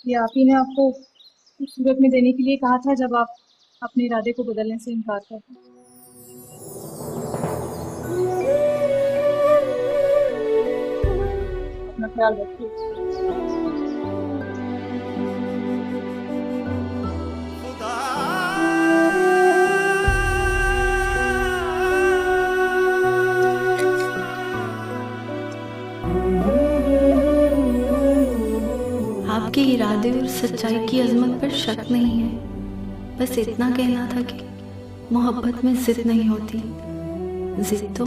ये आप ही ने आपको उस सूरत में देने के लिए कहा था जब आप अपने इरादे को बदलने से इनकार कर रहे। अपना ख्याल रखिए। आपके इरादे और सच्चाई की अजमत पर शक नहीं है, बस इतना कहना था कि मोहब्बत में जिद नहीं होती, जिद तो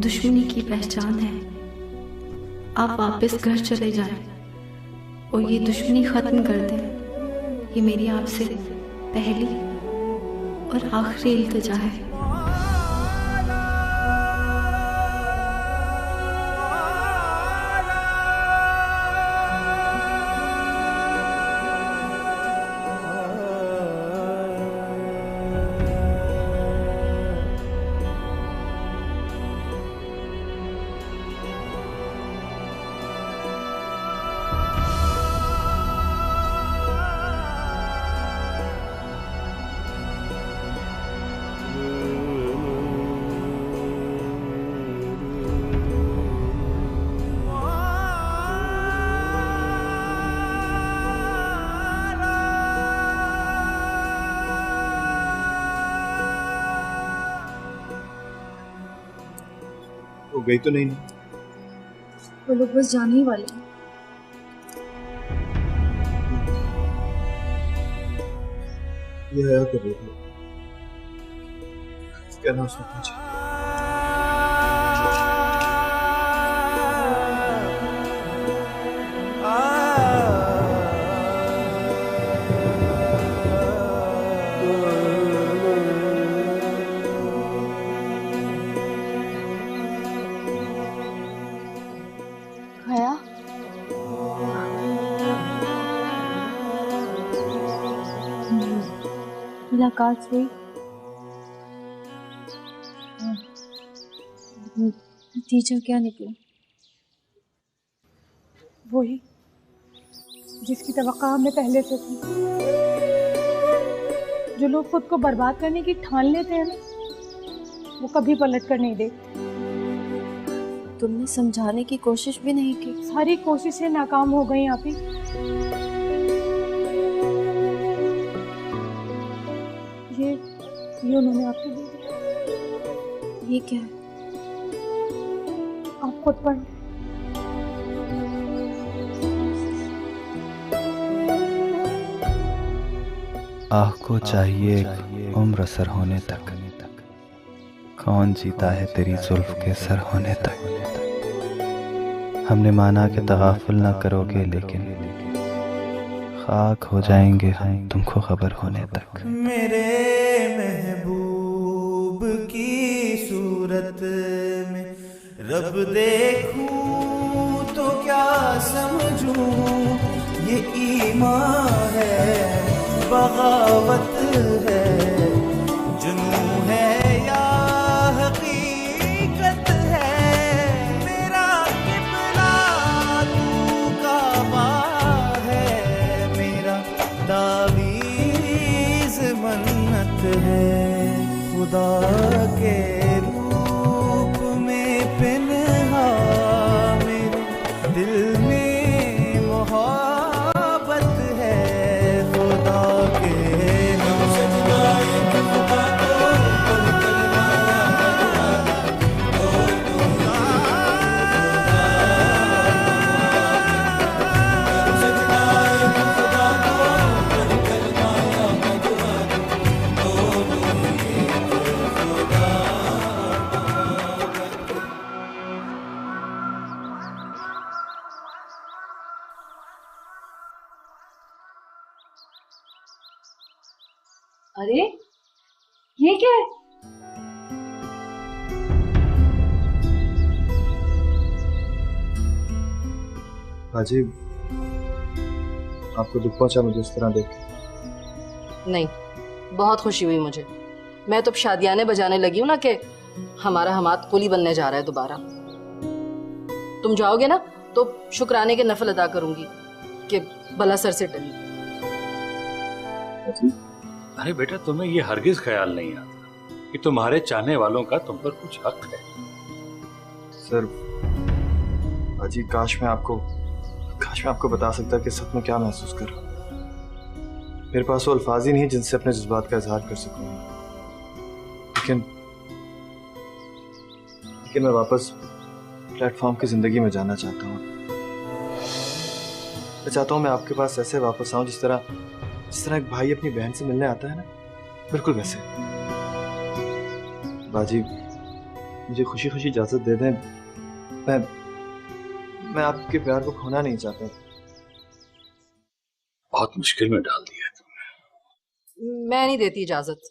दुश्मनी की पहचान है। आप वापस घर चले जाएं और ये दुश्मनी खत्म कर दें। ये मेरी आपसे पहली और आखिरी इल्तिजा है। वो गई तो नहीं? वो लोग बस जाने ही वाले हैं। ये आया कर रही थी, क्या नाम उसने पूछा? मुलाकात हुई, नतीजा क्या निकला? वही जिसकी तवक्का हमने पहले से थी। जो लोग खुद को बर्बाद करने की ठान लेते हैं ना, वो कभी पलट कर नहीं देखते। तुमने समझाने की कोशिश भी नहीं की? सारी कोशिशें नाकाम हो गई आप ही। ये उन्होंने आपको दे दिया। ये क्या है? आप खुद पढ़। आह को चाहिए एक उम्र सर होने तक, कौन जीता है तेरी जुल्फ के सर होने तक। हमने माना कि तगाफुल ना करोगे, लेकिन खाक हो जाएंगे हम तुमको खबर होने तक। मेरे महबूब की सूरत में रब देखूं तो क्या समझूं, ये ईमान है बगावत है, जुनून है या हकीकत है। मेरा किबला तू काबा है, मेरा तावीज़ मन्नत है। खुदा के रूप में पिन्हा मेरे दिल में मोहब्बत है। खुदा के अरे ये क्या है? हाजी, आपको दुख पहुंचा मुझे इस तरह देख के? नहीं, बहुत खुशी हुई मुझे। मैं तो शादियाने बजाने लगी हूँ ना कि हमारा हमाद कुली बनने जा रहा है दोबारा। तुम जाओगे ना तो शुक्राने के नफल अदा करूंगी। कि बला सर से टली। अरे बेटा, तुम्हें ये हरगिज ख्याल नहीं आता कि तुम्हारे चाहने वालों का तुम पर कुछ हक है? सर अजी, काश मैं आपको बता सकता कि सच में क्या महसूस कर रहा हूं। मेरे पास वो अल्फाज ही नहीं जिनसे अपने जज्बात का इजहार कर सकूं। लेकिन मैं वापस प्लेटफॉर्म की जिंदगी में जाना चाहता हूँ। मैं चाहता हूँ मैं आपके पास ऐसे वापस आऊं जिस तरह एक भाई अपनी बहन से मिलने आता है ना, बिल्कुल वैसे। बाजी, मुझे खुशी खुशी इजाजत दे दें। मैं आपके प्यार को खोना नहीं चाहता। बहुत मुश्किल में डाल दिया है तुमने। मैं नहीं देती इजाजत।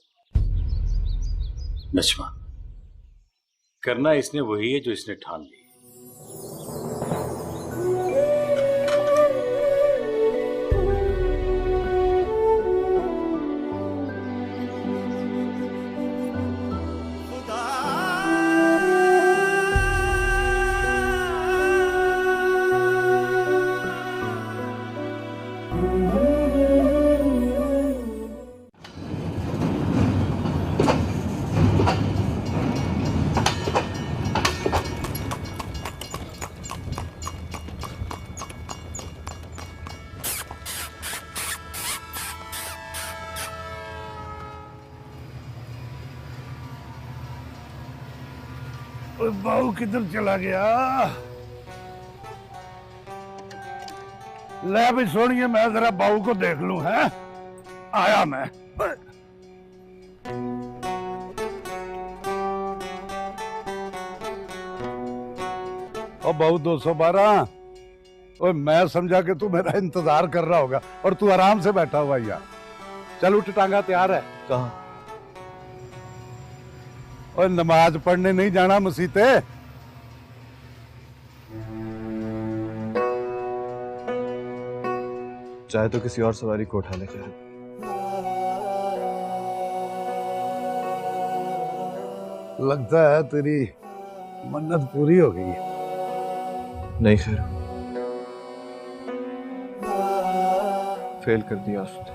नजमा, करना इसने वही है जो इसने ठान ली। बाबू किधर चला गया? ले भी सोनिए, मैं जरा बाबू को देख लूं। है आया मैं। ओ बाबू 212। ओए, मैं समझा कि तू मेरा इंतजार कर रहा होगा और तू आराम से बैठा हुआ यार। चल उठ, टांगा तैयार है। कहाँ? और नमाज पढ़ने नहीं जाना मसीते? चाहे तो किसी और सवारी को उठा ले। लगता है तेरी मन्नत पूरी हो गई है। नहीं खैर, फेल कर दिया उसने।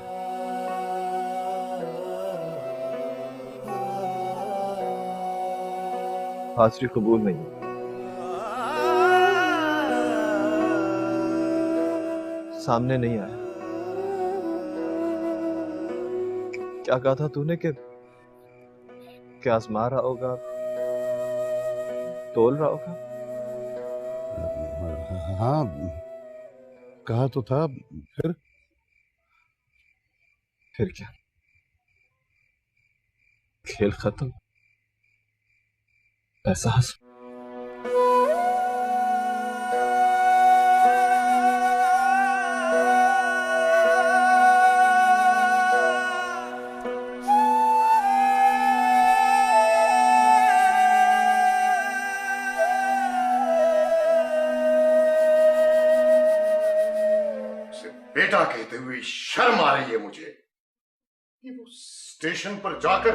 हाजिरी कबूल नहीं। सामने नहीं आया। क्या कहा था तूने कि आजमा रहा होगा, तोल रहा होगा? हाँ, कहा तो था। फिर क्या? खेल खत्म, एहसास। बेटा कहते हुए शर्म आ रही है मुझे कि वो स्टेशन पर जाकर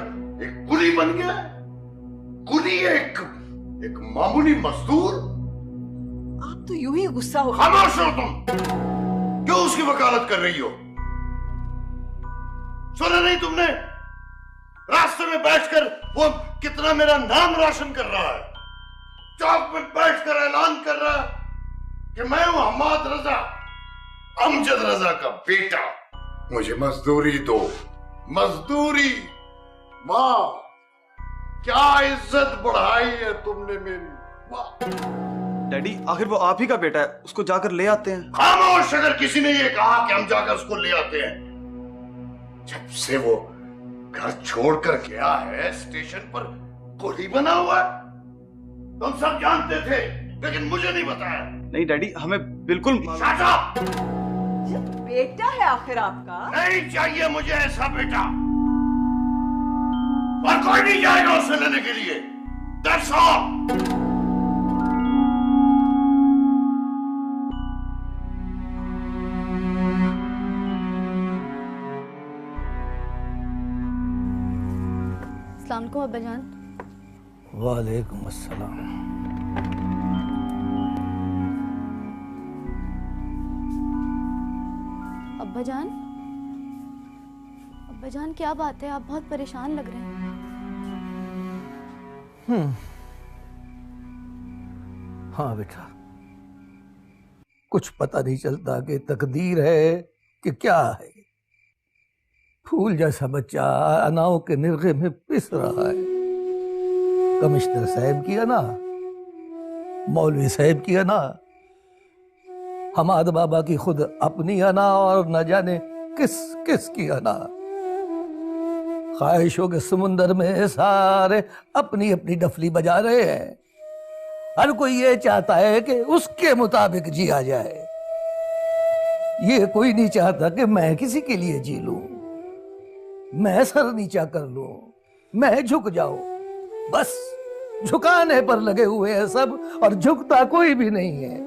एक कुली बन गया। कुली, एक मामूली मजदूर। आप तो यूं ही गुस्सा हो। खामोश हो तुम। क्यों उसकी वकालत कर रही हो? सुना नहीं तुमने? रास्ते में बैठकर वो कितना मेरा नाम रोशन कर रहा है। चौक में बैठकर ऐलान कर रहा है कि मैं हूं हम्माद रजा, अमजद रजा का बेटा। मुझे मजदूरी दो, मजदूरी। वाह, क्या इज्जत बढ़ाई है तुमने मेरी। वाह। डैडी, आखिर वो आप ही का बेटा है, उसको जाकर ले आते हैं। खामोश। अगर किसी ने ये कहा कि हम जाकर उसको ले आते हैं, जब से वो घर छोड़कर गया है स्टेशन पर कुली बना हुआ है। तुम सब जानते थे लेकिन मुझे नहीं बताया। नहीं डैडी, हमें बिल्कुल। बेटा है आखिर आपका? नहीं चाहिए मुझे ऐसा बेटा, और कोई नहीं जाएगा उसे लेने के लिए। That's all. अस्सलाम वालेकुम अब्बा जान। वालेकुम अस्सलाम। अब्बा जान क्या बात है, आप बहुत परेशान लग रहे हैं। हाँ बेटा, कुछ पता नहीं चलता कि तकदीर है कि क्या है। फूल जैसा बच्चा अनाओं के निर्गे में पिस रहा है। कमिश्नर साहब की अना, मौलवी साहब की अना, हमाद बाबा की खुद अपनी अना, और न जाने किस किस की अना। ख्वाहिशों के समुंदर में सारे अपनी अपनी डफली बजा रहे हैं। हर कोई ये चाहता है कि उसके मुताबिक जिया जाए। ये कोई नहीं चाहता कि मैं किसी के लिए जी लूं, मैं सर नीचा कर लूं, मैं झुक जाऊं। बस झुकाने पर लगे हुए हैं सब, और झुकता कोई भी नहीं है।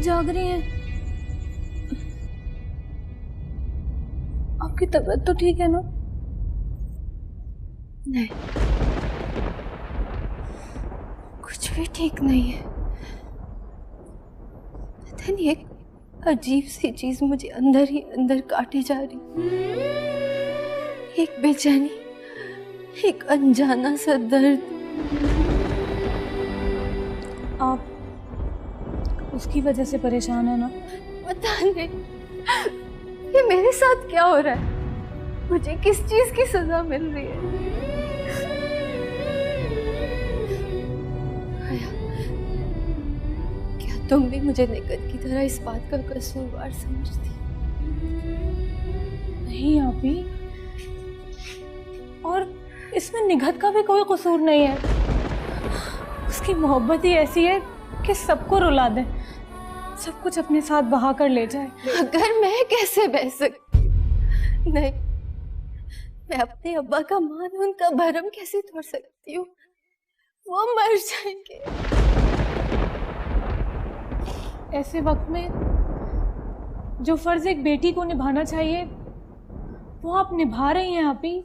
जाग रही हैं? आपकी तबीयत तो ठीक है ना? नहीं, कुछ भी ठीक नहीं है। पता नहीं, एक अजीब सी चीज मुझे अंदर ही अंदर काटे जा रही। एक बेचैनी, एक अनजाना सा दर्द। आप उसकी वजह से परेशान है ना? पता नहीं ये मेरे साथ क्या हो रहा है, मुझे किस चीज की सजा मिल रही है। क्या तुम भी मुझे निकट की तरह इस बात का कसूरवार समझती? नहीं आपी, और इसमें निगत का भी कोई कसूर नहीं है। उसकी मोहब्बत ही ऐसी है कि सबको रुला दे, सब कुछ अपने साथ बहा कर ले जाए। अगर मैं कैसे बह सकती? नहीं, मैं अपने अब्बा का मान, उनका भरम कैसे तोड़ सकती हूँ? वो मर जाएंगे। ऐसे वक्त में जो फर्ज एक बेटी को निभाना चाहिए वो आप निभा रही हैं आपी।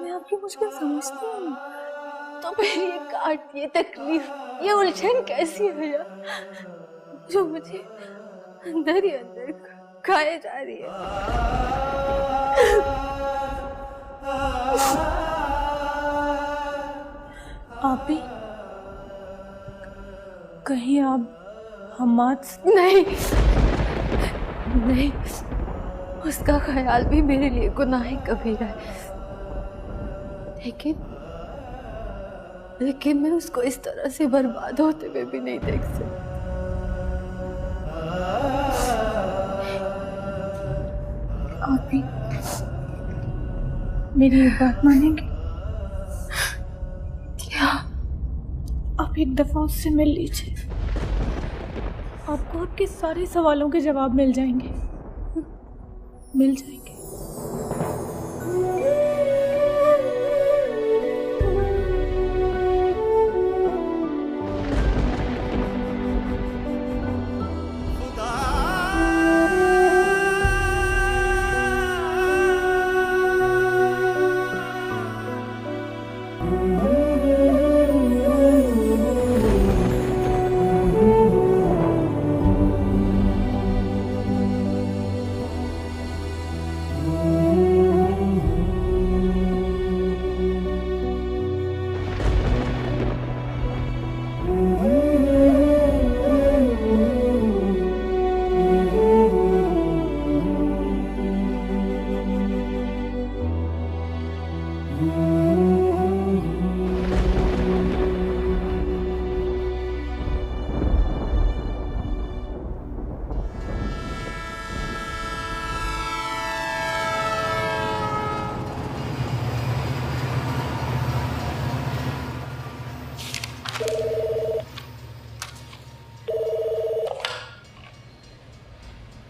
मैं आपकी मुश्किल समझती हूँ। तो फिर ये काट, ये तकलीफ, ये उलझन कैसी है जो मुझे अंदर ही अंदर खाए जा रही है? आपी, कहीं आप हमाद से... नहीं नहीं, उसका ख्याल भी मेरे लिए गुनाह कबीरा है। लेकिन मैं उसको इस तरह से बर्बाद होते हुए भी नहीं देख सकती। आपी, मेरी एक बात मानेंगे? क्या? आप एक दफा उससे मिल लीजिए, आपको आपके सारे सवालों के जवाब मिल जाएंगे, मिल जाएंगे।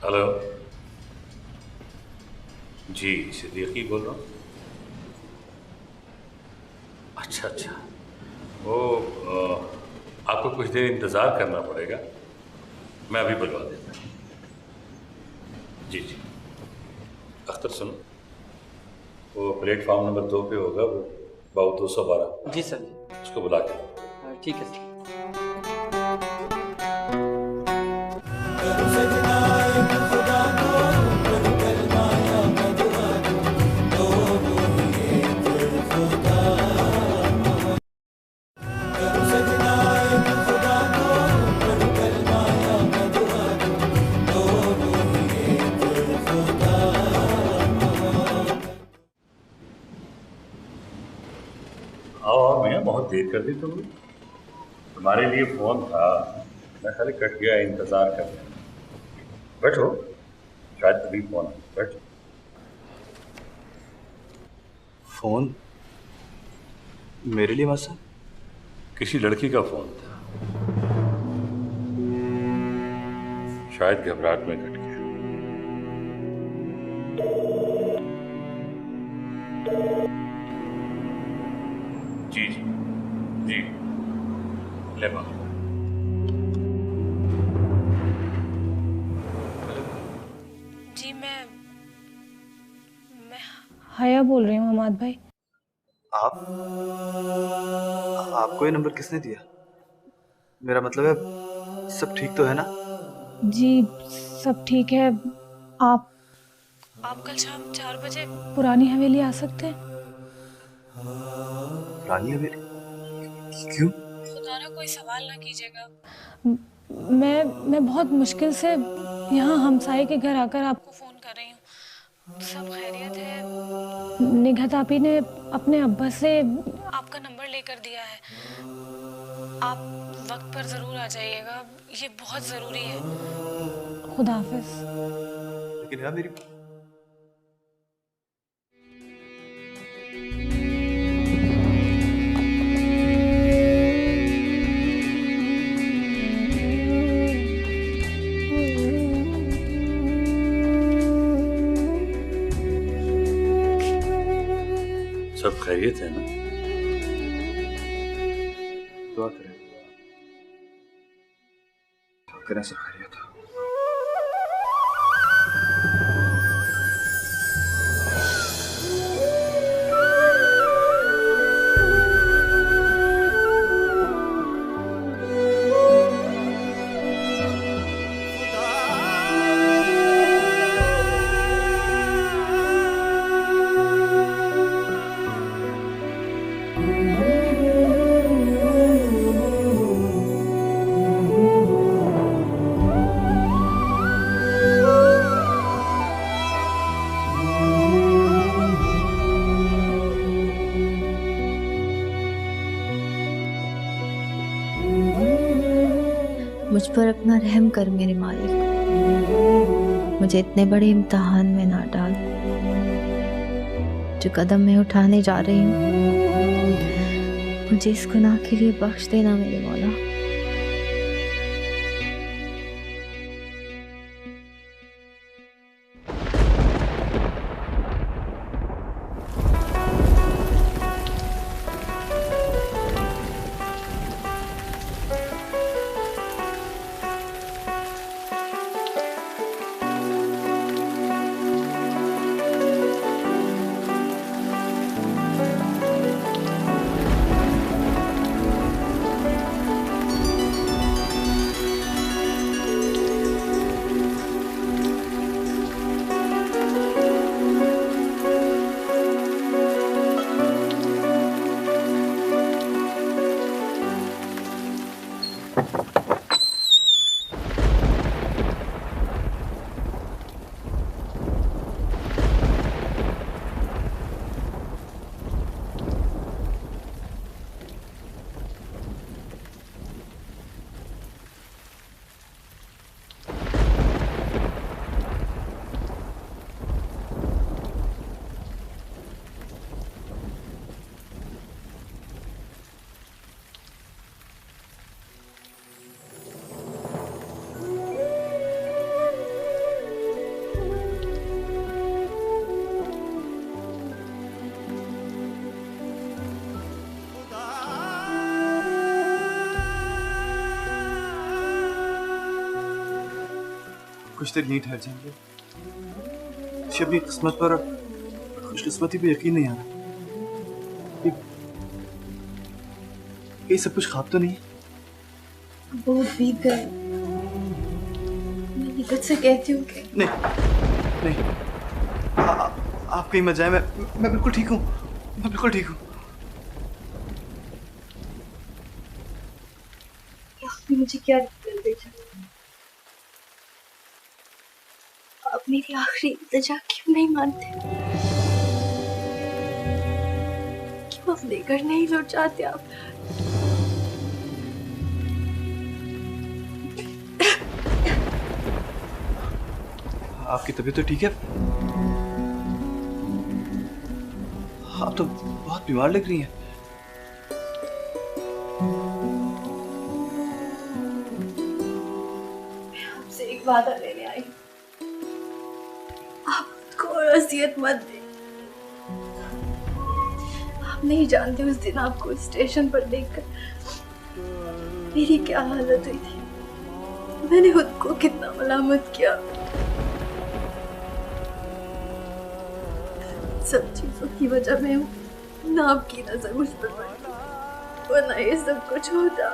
हेलो जी, सिद्दीकी बोल रहा हूँ। अच्छा अच्छा, वो आपको कुछ देर इंतज़ार करना पड़ेगा, मैं अभी बुलवा देता हूँ। जी जी, अख्तर सुनो, वो प्लेटफॉर्म नंबर 2 पे होगा, वो बाबू 212। जी सर। उसको बुला के। ठीक है सर। आओ मैं बहुत देर कर दी तुमने, तुम्हारे लिए फोन था, मैं खाली कट गया इंतजार कर रहा। बैठो, शायद तभी फोन। बैठो। फोन मेरे लिए मसा? किसी लड़की का फोन था, शायद घबराहट में कट गया। जी जी जी, ले बाबा। जी मैं हया बोल रही हूँ हमाद भाई। आपको ये नंबर किसने दिया? मेरा मतलब है सब ठीक तो है ना? जी सब ठीक है। आप कल शाम 4 बजे पुरानी हवेली आ सकते हैं? पुरानी हवेली? क्यों? खुदा ना कोई सवाल ना कीजिएगा। मैं बहुत मुश्किल से यहाँ हमसाये के घर आकर आपको फ़ोन कर रही हूँ। सब खैरियत है? निघत आपी ने अपने अब्बा से आपका नंबर लेकर दिया है। आप वक्त पर ज़रूर आ जाइएगा, ये बहुत ज़रूरी है। खुदा हाफिज़। लेकिन यार मेरी सब खैरियत है ना? दुआ करें सब खैरियत हो। मुझ पर अपना रहम कर मेरे मालिक, मुझे इतने बड़े इम्तिहान में ना डाल। जो कदम मैं उठाने जा रही हूँ, मुझे इस गुनाह के लिए बख्श देना मेरे मौला। कुछ देर नहीं ठहर जाएंगे? मुझे अपनी किस्मत पर, खुशकिस्मती पे यकीन नहीं आ रहा। ये सब कुछ ख्वाब तो नहीं? बहुत बीत गए। मैं निकट से कहती हूँ कि नहीं, आप कहीं मत जाए। मैं बिल्कुल ठीक हूँ, मैं बिल्कुल ठीक हूँ। आपने मुझे क्या कर भेजा? आप मेरी आखिरी इल्तिजा क्यों नहीं मानते? क्यों अपने घर नहीं लौट जाते आप? आपकी तबीयत तो ठीक है? आप तो बहुत बीमार लग रही हैं। मैं आपसे एक वादा लेने आई। आप खुद को असियत मत दे। आप नहीं जानते उस दिन आपको स्टेशन पर देखकर मेरी क्या हालत हुई थी। मैंने खुद को कितना मलामत किया। सब चीजों की वजह मैं हूँ, ना आपकी नजर मुझ पर पड़ी, वरना ये सब कुछ होता।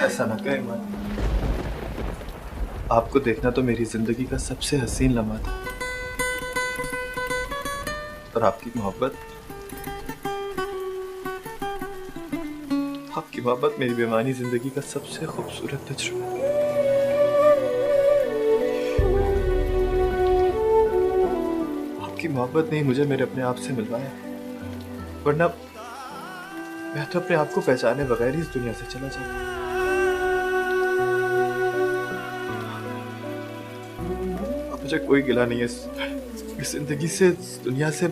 ऐसा ना कहे ईमान। आपको देखना तो मेरी जिंदगी का सबसे हसीन लम्हा था, और आपकी मोहब्बत मेरी बेमानी जिंदगी का सबसे खूबसूरत तजुर्बा है। आपकी मोहब्बत ने मुझे मेरे अपने आप से मिलवाया, वरना मैं तो अपने आप को पहचाने बगैर ही इस दुनिया से चला जाता। अब मुझे कोई गिला नहीं है इस जिंदगी से, इस दुनिया से।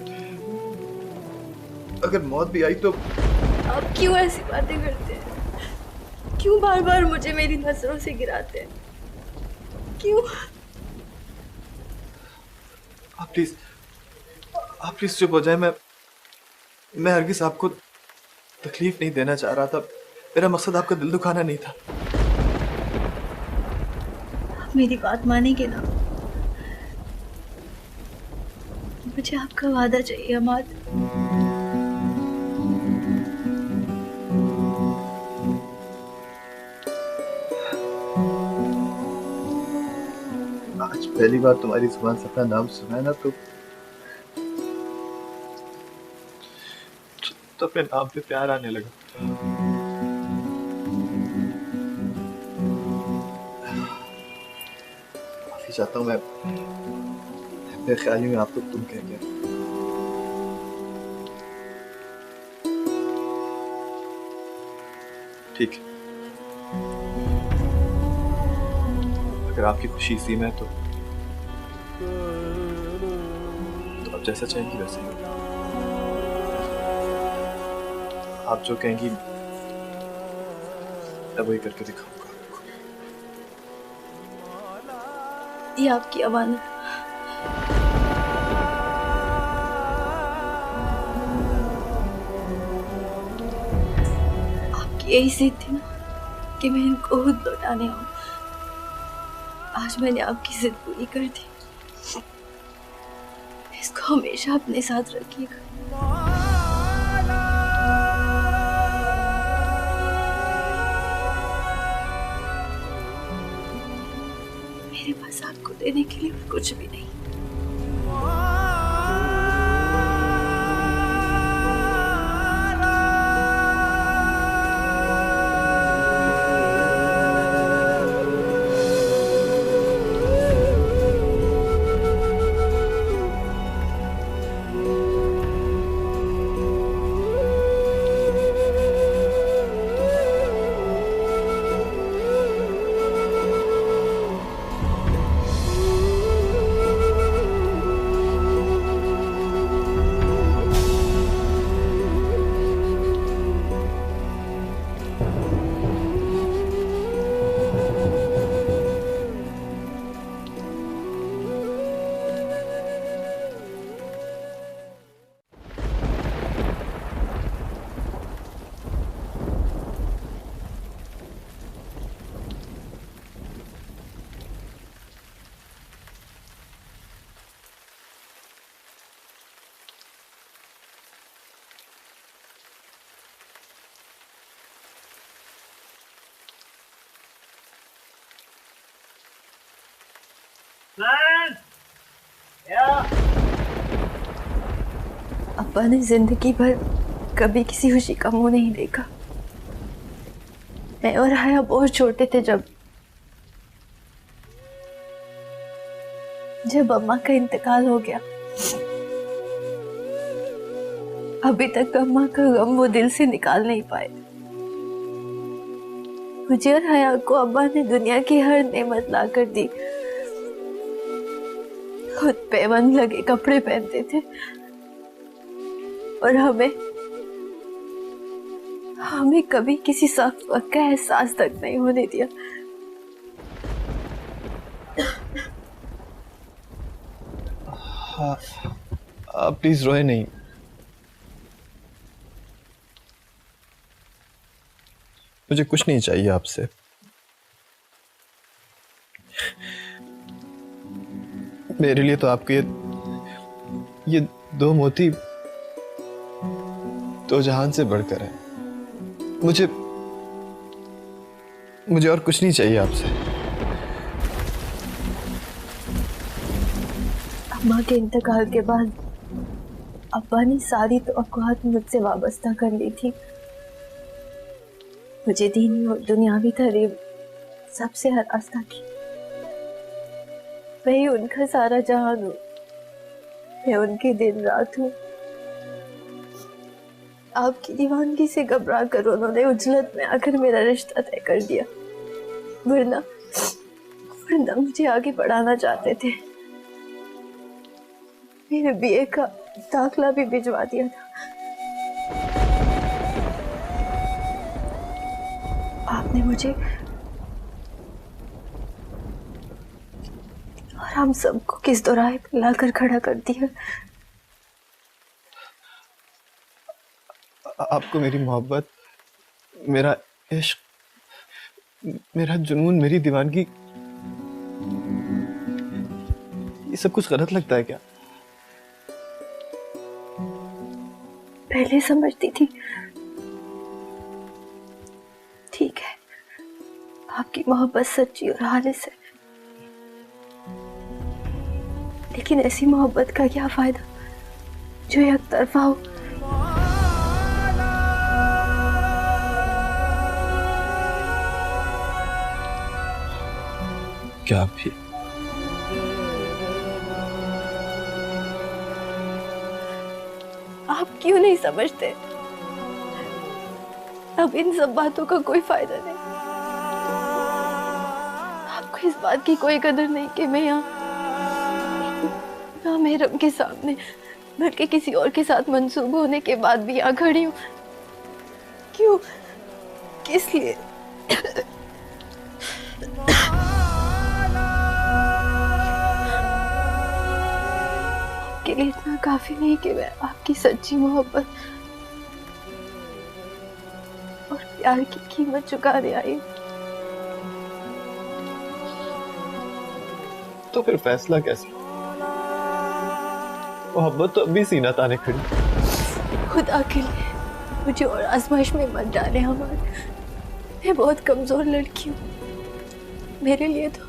अगर मौत भी आई तो। आप क्यों ऐसी बातें करते हैं? क्यों बार बार मुझे मेरी नजरों से गिराते हैं? क्यों? आप प्लीज चुप हो जाए। मैं हरगिज आपको तकलीफ नहीं देना चाह रहा था। मेरा मकसद आपका दिल दुखाना नहीं था। आप मेरी बात मानेंगे ना? मुझे आपका वादा चाहिए अमाद। आज पहली बार तुम्हारी जुबान से अपना नाम सुना है ना, तो अपने नाम पे प्यार आने लगा। माफी चाहता हूँ मैं बेख्याली में आपको तुम कह गया। ठीक है, अगर आपकी खुशी इसी में है तो आप जैसा चाहेंगी वैसे ही। आप जो कहेंगी मैं वही करके दिखाऊंगा। ये आपकी अमानत। आपकी यही जिद थी ना कि मैं इनको खुद लौटाने आऊं। आज मैंने आपकी जिद पूरी कर दी। इसको हमेशा अपने साथ रखिएगा। मेरे पास आपको देने के लिए कुछ भी नहीं। अब्बा ने जिंदगी भर कभी किसी खुशी का मुंह नहीं देखा। मैं और हया बहुत छोटे थे जब अम्मा का इंतकाल हो गया। अभी तक अम्मा का गम वो दिल से निकाल नहीं पाए। मुझे और हया को अब्बा ने दुनिया की हर नेमत ला कर दी। खुद पैबंद लगे कपड़े पहनते थे और हमें कभी किसी सख्त वक्त का एहसास तक नहीं होने दिया। हाँ, आप प्लीज रोए नहीं। मुझे कुछ नहीं चाहिए आपसे। मेरे लिए तो आपके ये दो मोती दो जहान से बढ़कर है। मुझे और कुछ नहीं चाहिए आपसे। अम्मा के इंतकाल के बाद अब्बा ने सारी तवक्कुआत मुझसे वाबस्ता कर ली थी। मुझे दीनी और दुनियावी तालीम सबसे हरास्ता की। मैं ही उनका सारा जहान हूँ, मैं उनकी दिन रात हूँ। आपकी दीवानगी से घबरा कर उन्होंने उजलत में आकर मेरा रिश्ता तय कर दिया, वरना मुझे आगे बढ़ाना चाहते थे। मेरे बीए का दाखला भी भिजवा दिया था। आपने मुझे और हम सबको किस दोराहे पे लाकर खड़ा कर दिया। आपको मेरी मोहब्बत, मेरा इश्क, मेरा जुनून, मेरी दीवानगी, ये सब कुछ गलत लगता है क्या? पहले समझती थी, ठीक है, आपकी मोहब्बत सच्ची और खालिस है, लेकिन ऐसी मोहब्बत का क्या फायदा जो एक तरफा हो। क्या भी आप क्यों नहीं समझते? अब इन सब बातों का कोई फायदा नहीं। आपको इस बात की कोई कदर नहीं कि मैं यहाँ ना महरम के सामने बल्कि किसी और के साथ मंसूब होने के बाद भी यहाँ खड़ी हूँ। क्यों? किस लिए? आपके लिए इतना काफी नहीं कि मैं आपकी सच्ची मोहब्बत और प्यार की कीमत चुकाने आई हूँ। तो फिर फैसला कैसे? मोहब्बत तो अभी सीना ताने खड़ी। खुदा के लिए मुझे और आजमाइश में मत डाले हमारे। मैं बहुत कमजोर लड़की हूँ। मेरे लिए तो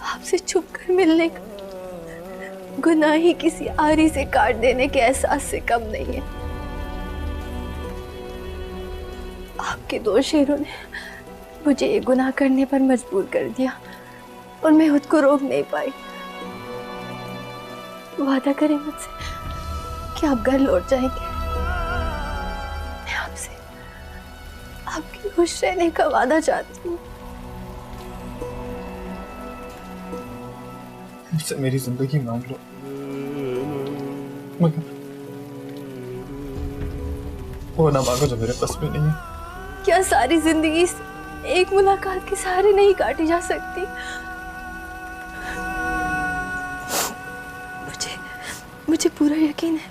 आपसे छुप कर मिलने का गुनाह ही किसी आरी से काट देने के एहसास से कम नहीं है। आपके दो शेरों ने मुझे ये गुनाह करने पर मजबूर कर दिया और मैं खुद को रोक नहीं पाई। वादा करें मुझसे कि आप घर लौट जाएंगे। मैं आपसे आपके खुश रहने का वादा चाहती हूँ। मुझसे मेरी जिंदगी मांग लो, मगर वो ना मांगो जो मेरे पास में नहीं है। क्या सारी जिंदगी एक मुलाकात के सहारे नहीं काटी जा सकती? मुझे पूरा यकीन है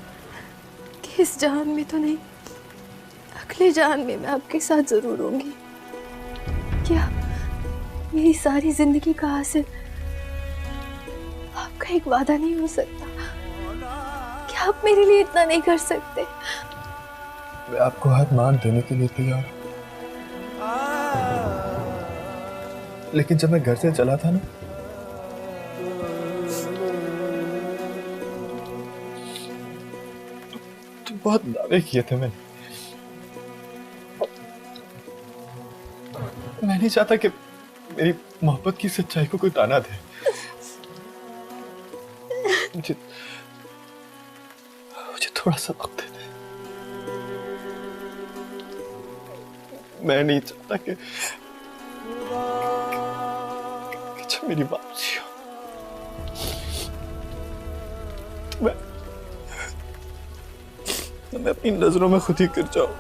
कि इस जहान में तो नहीं, अगले जहान में मैं आपके साथ जरूर होंगी। क्या मेरी सारी जिंदगी का हासिल आपका एक वादा नहीं हो सकता? क्या आप मेरे लिए इतना नहीं कर सकते? मैं आपको हर मान देने के लिए तैयार हूं, लेकिन जब मैं घर से चला था ना, बहुत दावे किए थे मैंने। मैं नहीं चाहता कि मेरी मोहब्बत की सच्चाई को कोई ताना दे। मुझे थोड़ा सा वक्त दे। मैं नहीं चाहता कि जब मेरी वापसी हो तो मैं अपनी नजरों में खुद ही गिर जाऊं।